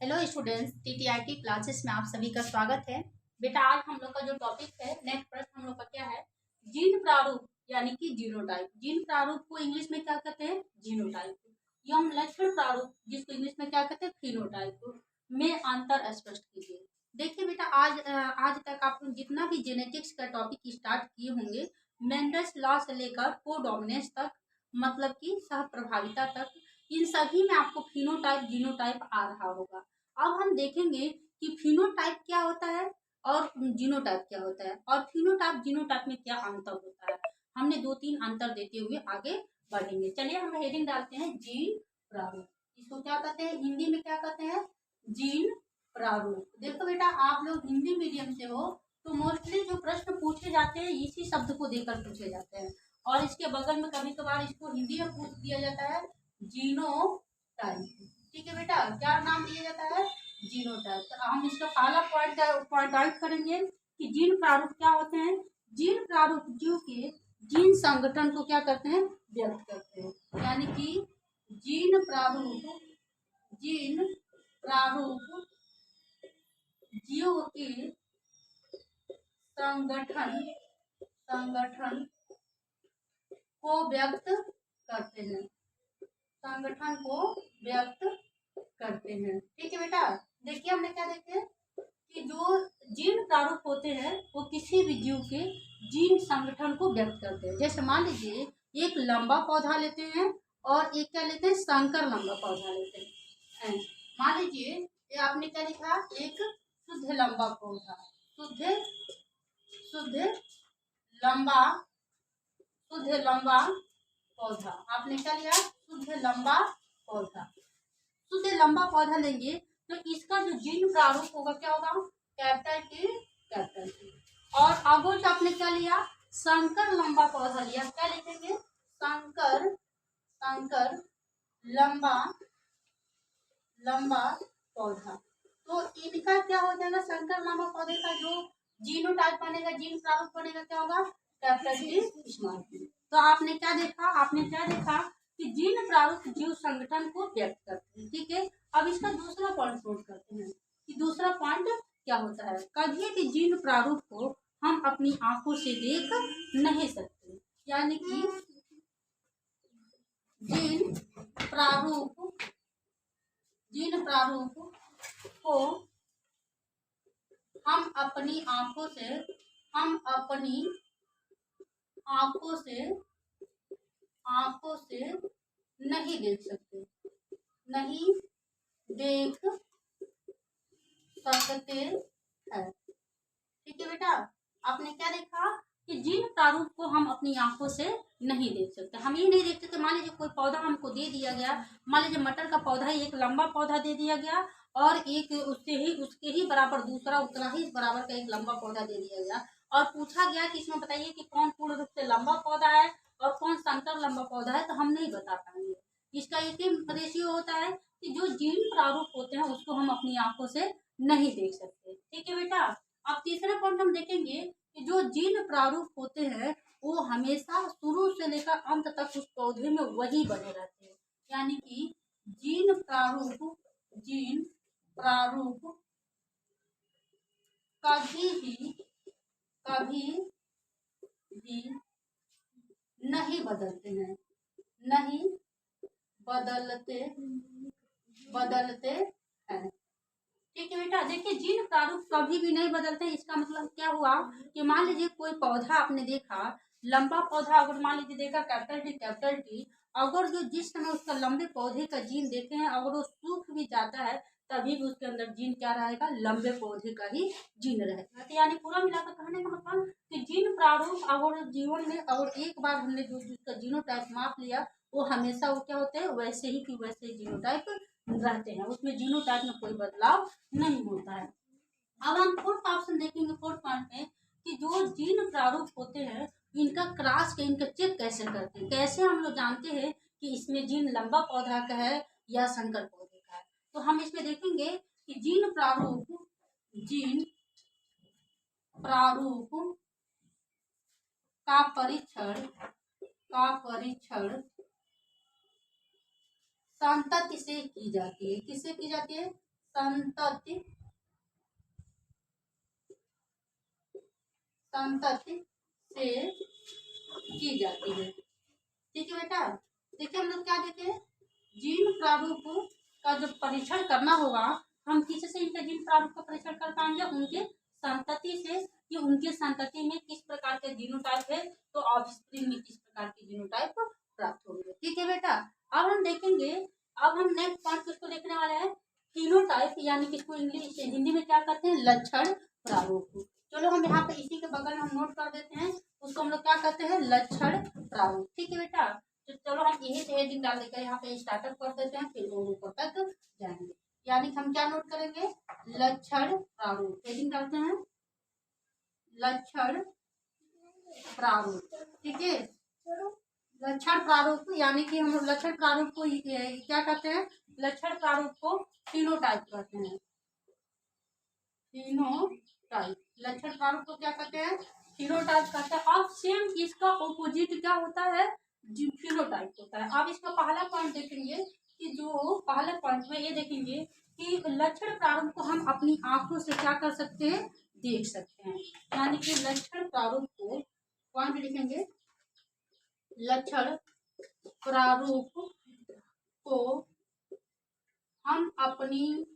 Hello students, टीटीआईटी classes में आप सभी का स्वागत है। बेटा, आज हम लोग का जो टॉपिक है, नेक्स्ट प्रश्न हम लोग का क्या है? जीन प्रारूप यानी कि जीनोटाइप। जीन प्रारूप को इंग्लिश में क्या कहते हैं? जीनोटाइप। एवं लक्षण प्रारूप जिसको इंग्लिश में क्या कहते हैं? फिनोटाइप में अंतर स्पष्ट कीजिए। देखिए बेटा, आज तक आप जितना भी जेनेटिक्स का टॉपिक स्टार्ट किए होंगे, मेंडल्स लॉ से लेकर कोडोमिनेंस तक, मतलब कि सह प्रभाविता तक, इन सभी में आपको फिनोटाइप जीनोटाइप आ रहा होगा। अब हम देखेंगे कि फिनोटाइप क्या होता है और जीनोटाइप क्या होता है और फिनोटाइप जीनोटाइप में क्या अंतर होता है। हमने दो तीन अंतर देते हुए आगे बढ़ेंगे। चलिए हम हेडिंग डालते हैं जीन प्रारूप। इसको क्या कहते हैं? हिंदी में क्या कहते हैं? जीन प्रारूप। देखो बेटा, आप लोग हिंदी मीडियम से हो तो मोस्टली जो प्रश्न पूछे जाते हैं इसी शब्द को देकर पूछे जाते हैं, और इसके बगल में कभी कभार इसको हिंदी में पूछ दिया जाता है जीनोटाइप। ठीक है बेटा, क्या नाम दिया जाता है? जीनोटाइप। तो हम इसका पहला पॉइंट आउट करेंगे कि जीन प्रारूप क्या होते हैं। जीन प्रारूप जीव के जीन संगठन को क्या करते हैं? व्यक्त करते हैं। यानी कि जीन प्रारूप जीव के संगठन को व्यक्त करते हैं। संगठन को व्यक्त करते हैं। ठीक है बेटा, देखिए हमने क्या देखे कि जो जीन प्रारूप होते हैं वो किसी भी जीव के जीन संगठन को व्यक्त करते हैं। जैसे मान लीजिए एक लंबा पौधा लेते हैं और एक क्या लेते हैं? संकर लंबा पौधा लेते हैं। मान लीजिए ये आपने क्या लिखा? एक शुद्ध लंबा पौधा, शुद्ध लंबा पौधा। आपने क्या लिया? शुद्ध लंबा पौधा। शुद्ध लंबा पौधा लेंगे तो इसका जो जीन प्रारूप होगा क्या होगा? Capital T. और अगोच आपने क्या लिया? संकर लंबा पौधा लिया। क्या लिखेंगे? संकर लंबा पौधा। तो इनका क्या हो जाएगा? संकर लंबा पौधे का जो जीनोटाइप बनेगा, जीन प्रारूप बनेगा, क्या होगा? Capital T small T. तो आपने क्या देखा कि जीन प्रारूप जीव संगठन को व्यक्त करते हैं। ठीक है, अब इसका दूसरा पॉइंट नोट करते हैं कि दूसरा पॉइंट क्या होता है। कभी भी जीन प्रारूप को हम अपनी आंखों से देख नहीं सकते। यानी कि जीन प्रारूप को हम अपनी आंखों से नहीं देख सकते हैं। ठीक है बेटा, आपने क्या देखा कि जीन प्रारूप को हम अपनी आंखों से नहीं देख सकते। हम ये नहीं देख सकते। मान लीजिए कोई पौधा हमको दे दिया गया, मान लीजिए मटर का पौधा ही एक लंबा पौधा दे दिया गया और एक उसके ही बराबर दूसरा उतना ही बराबर का एक लंबा पौधा दे दिया गया, और पूछा गया कि इसमें बताइए कि कौन पूर्ण रूप से लंबा पौधा है और कौन संकर लंबा पौधा है, तो हम नहीं बता पाएंगे। इसका एक ही रेशियो होता है कि जो जीन प्रारूप होते हैं उसको हम अपनी आंखों से नहीं देख सकते। ठीक है बेटा, अब तीसरा पॉइंट हम देखेंगे कि जो जीन प्रारूप होते हैं वो हमेशा शुरू से लेकर अंत तक उस पौधे में वही बने रहते हैं। यानी कि जीन प्रारूप कभी भी नहीं बदलते हैं, नहीं बदलते हैं। ठीक है बेटा, देखिए जीन प्रारूप कभी भी नहीं बदलते। इसका मतलब क्या हुआ कि मान लीजिए कोई पौधा आपने देखा, लंबा पौधा अगर मान लीजिए देखा कैपिटल टी, अगर जो जिस समय उसका लंबे पौधे का जीन देखे हैं अगर वो सूख भी जाता है तभी भी उसके अंदर जीन क्या रहेगा? लंबे पौधे का ही जीन रहेगा। तो यानी पूरा मिलाकर कहने का मतलब कि जीन प्रारूप अगर जीवन में अगर एक बार हमने जो जिसका जीनोटाइप माप लिया वो हमेशा वो क्या होते हैं? वैसे ही कि वैसे जीनोटाइप रहते हैं, उसमें जीनोटाइप में कोई बदलाव नहीं होता है। अब हम फोर्थ ऑप्शन देखेंगे, फोर्थ पॉइंट में कि जो जीन प्रारूप होते हैं इनका क्रॉस इनका चेक कैसे करते हैं, कैसे हम लोग जानते हैं कि इसमें जीन लंबा पौधा का है या संकर पौधे का है। तो हम इसमें देखेंगे कि जीन प्रारूप का परीक्षण संतति से की जाती है। किससे की जाती है? संतति से की जाती है। ठीक है बेटा, देखिए हम लोग क्या देते हैं, जीन प्रारूप का जो परीक्षण करना होगा, हम किससे इनके जीन प्रारूप का परीक्षण कर पाएंगे, उनके संतति से, कि उनके संतति में किस प्रकार के जीनोटाइप है, तो ऑफस्प्रिंग में किस प्रकार के जीनोटाइप प्राप्त होंगे। ठीक है बेटा, अब हम देखेंगे, अब हम नेक्स्ट पार्ट किसको देखने वाले हैं, फिनोटाइप, यानी कि इसको इंग्लिश हिंदी में क्या कहते हैं, लक्षण प्रारूप। चलो हम यहाँ पे इसी के बगल में हम नोट कर देते हैं, उसको हम लोग क्या कहते हैं, लक्षण प्रारूप। ठीक है बेटा, तो चलो हम यही से हेडिंग डाल देकर यहाँ पे स्टार्टअप कर देते हैं, फिर वो ऊपर तक जाएंगे। यानी कि हम क्या नोट करेंगे, लक्षण प्रारूप, हेडिंग डालते हैं लक्षण प्रारूप। ठीक है, लक्षण प्रारूप, यानी कि हम लक्षण प्रारूप को क्या कहते हैं, लक्षण प्रारूप को फिनोटाइप कहते हैं, फिनोटाइप, लक्षण प्रारूप को क्या कहते हैं, फिनोटाइप कहते हैं। अब सेम इसका ऑपोजिट क्या होता है, फिनोटाइप होता है। अब इसका पहला पॉइंट देखेंगे, कि जो पहले पॉइंट में ये देखेंगे कि लक्षण प्रारूप को हम अपनी आंखों से क्या कर सकते हैं, देख सकते हैं। यानी कि लक्षण प्रारूप को पॉइंट लिखेंगे, लक्षण प्रारूप को हम अपनी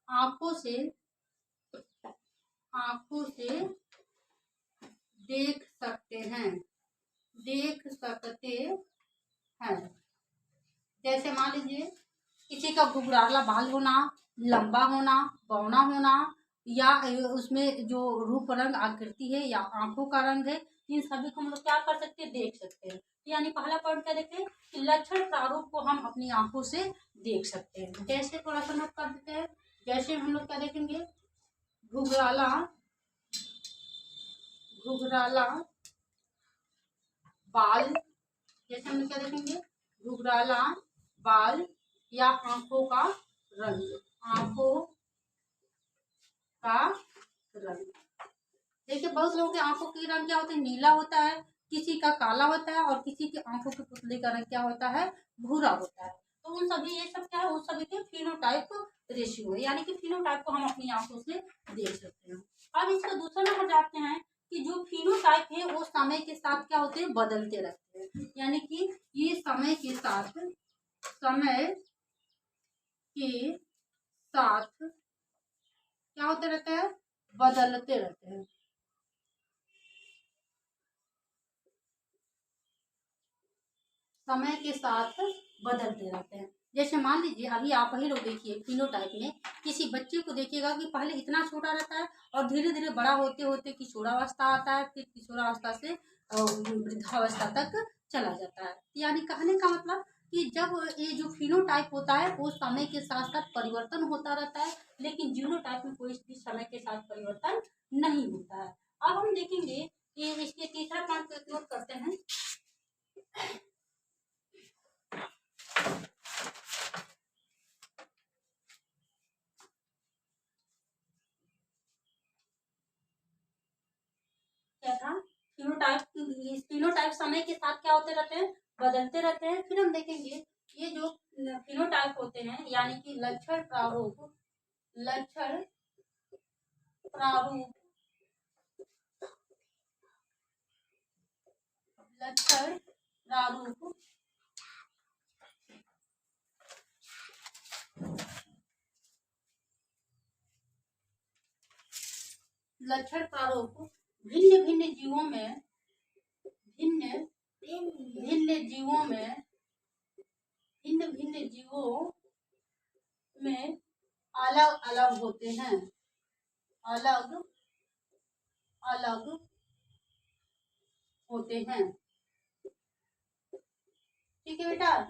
आंखों से देख सकते हैं। जैसे मान लीजिए किसी का घुघराला बाल होना, लंबा होना, बौना होना, या उसमें जो रूप रंग आकृति है या आंखों का रंग है, इन सभी को हम लोग क्या कर सकते हैं, देख सकते हैं। यानी पहला पॉइंट क्या देखें, कि लक्षण प्रारूप को हम अपनी आंखों से देख सकते हैं। जैसे थोड़ा सा नोट कर देते हैं, जैसे हम लोग क्या देखेंगे, घुघराला बाल, जैसे हम लोग क्या देखेंगे, घुघराला बाल या आंखों का रंग। देखिए बहुत लोगों के आंखों के रंग क्या होते हैं, नीला होता है, किसी का काला होता है, और किसी के आंखों के पुतले का रंग क्या होता है, भूरा होता है। तो उन सभी ये सब क्या है, उन सभी के फिनोटाइप रेशियो है, यानी कि फिनोटाइप को हम अपनी आंखों से देख सकते हैं। अब इसका दूसरा नंबर जाते हैं, कि जो फिनोटाइप है वो समय के साथ क्या होते हैं, बदलते रहते हैं। यानी कि ये समय के साथ क्या होते रहते हैं, बदलते रहते हैं। समय के साथ बदलते रहते हैं। जैसे मान लीजिए अभी आप ही लोग देखिए, फिनोटाइप में किसी बच्चे को देखिएगा कि पहले इतना छोटा रहता है, और धीरे धीरे बड़ा होते होते किशोरावस्था आता है, फिर किशोरावस्था से वृद्धावस्था तक चला जाता है। यानी कहने का मतलब कि जब ये जो फिनोटाइप होता है वो समय के साथ साथ परिवर्तन होता रहता है, लेकिन जीनोटाइप में कोई भी समय के साथ परिवर्तन नहीं होता है। अब हम देखेंगे कि इसके तीसरा पॉइंट को नोट करते हैं, क्या था, फिनोटाइप समय के साथ क्या होते रहते हैं, बदलते रहते हैं। फिर हम देखेंगे ये जो फिनोटाइप होते हैं, यानी कि लक्षण प्रारूप लक्षण प्रारूप लक्षण प्रारूप भिन्न भिन्न जीवों में अलग अलग होते हैं, ठीक है बेटा।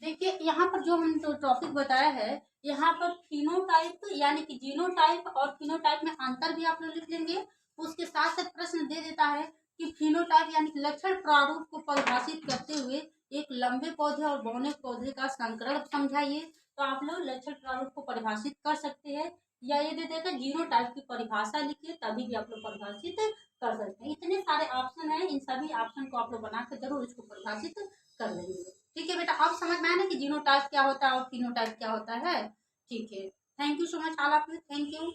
देखिए यहाँ पर जो हम टॉपिक बताया है, यहाँ पर फिनोटाइप यानी कि जीनोटाइप और फिनोटाइप में अंतर भी आप लोग लिख लेंगे। उसके साथ साथ प्रश्न दे देता है कि फिनोटाइप यानी कि लक्षण प्रारूप को परिभाषित करते हुए एक लंबे पौधे और बौने पौधे का संकरण समझाइए। तो आप लोग लक्षण प्रारूप को परिभाषित कर सकते हैं, या ये दे देगा जीनोटाइप की परिभाषा लिखिए, तभी भी आप लोग परिभाषित कर सकते हैं। इतने सारे ऑप्शन हैं, इन सभी ऑप्शन को आप लोग बनाकर जरूर इसको परिभाषित कर लेंगे। ठीक है बेटा, अब समझ में आया ना कि जीनोटाइप क्या होता है और फिनोटाइप क्या होता है। ठीक है, thank you so much all of you, thank you.